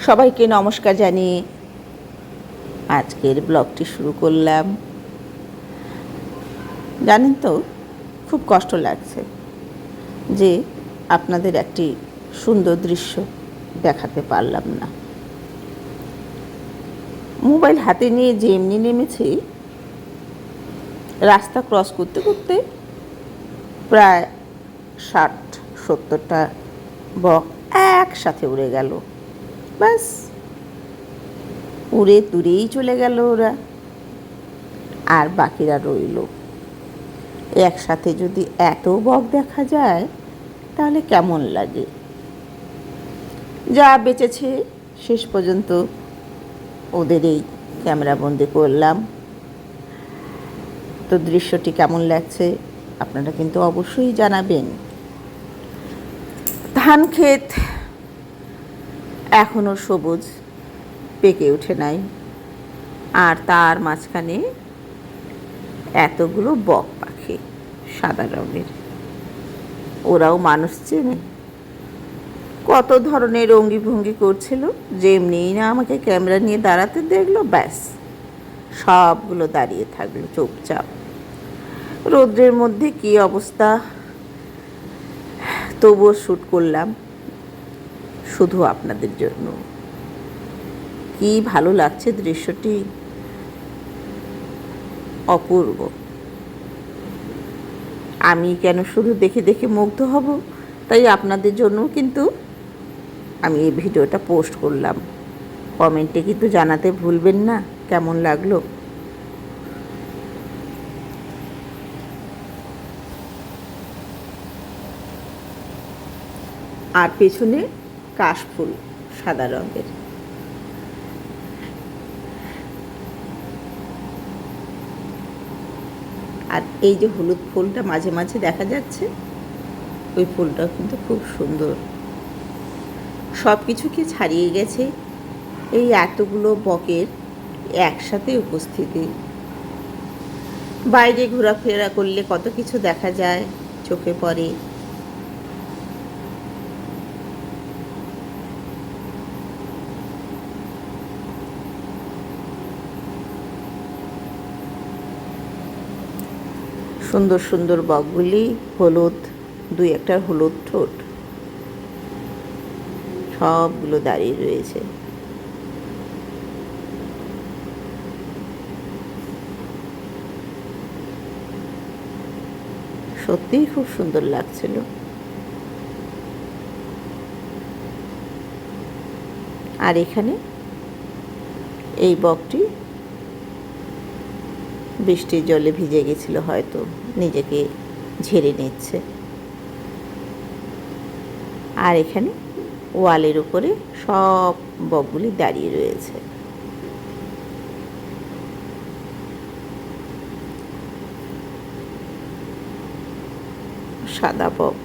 সবাইকে নমস্কার জানিয়ে আজকের ব্লগটি শুরু করলাম। জানেন তো, খুব কষ্ট লাগছে যে আপনাদের একটি সুন্দর দৃশ্য দেখাতে পারলাম না। মোবাইল হাতে নিয়ে যে এমনি নেমেছি, রাস্তা ক্রস করতে করতে প্রায় 60-70টা বক একসাথে উড়ে গেল। ব্যাস, উড়ে দূরেই চলে গেল ওরা, আর বাকিরা রইল। একসাথে যদি এত বক দেখা যায় তাহলে কেমন লাগে। যা বেঁচেছে শেষ পর্যন্ত ওদেরই ক্যামেরাবন্দি করলাম। তো দৃশ্যটি কেমন লাগছে আপনারা কিন্তু অবশ্যই জানাবেন। ধান ক্ষেত এখনও সবুজ, পেকে ওঠে নাই, আর তার মাঝখানে এতগুলো বক পাখি সাদা রঙের। ওরাও মানুষ চেনে, কত ধরনের অঙ্গিভঙ্গি করছিল। যেমনিই না আমাকে ক্যামেরা নিয়ে দাঁড়াতে দেখলো, ব্যাস সবগুলো দাঁড়িয়ে থাকলো চুপচাপ। রোদ্রের মধ্যে কি অবস্থা, তবুও শ্যুট করলাম শুধু আপনাদের জন্য। কি ভালো লাগছে দৃশ্যটি, অপূর্ব। আমি কেন শুধু দেখে দেখে মুগ্ধ হব, তাই আপনাদের জন্য কিন্তু আমি এই ভিডিওটা পোস্ট করলাম। কমেন্টে কিন্তু জানাতে ভুলবেন না কেমন লাগলো। আর পেছনে কাশফুল সাদা রঙের। আর এই যে হলুদ ফুলটা মাঝে মাঝে দেখা যাচ্ছে, ওই ফুলটাও কিন্তু খুব সুন্দর। সব কিছুকে ছাড়িয়ে গেছে এই এতগুলো বকের একসাথে উপস্থিতি। বাইরে ঘোরাফেরা করলে কত কিছু দেখা যায়, চোখে পড়ে। সুন্দর সুন্দর বকগুলি, হলুদ, দুই একটা হলুদ ঠোঁট, সবগুলো দাঁড়িয়ে রয়েছে। সত্যিই খুব সুন্দর লাগছিল। আর এখানে এই বকটি বৃষ্টির জলে ভিজে গেছিল, হয়তো নিজেকে ঝেড়ে নিচ্ছে। আর এখানে ওয়ালের উপরে সব বকগুলি দাঁড়িয়ে রয়েছে। সাদা বক।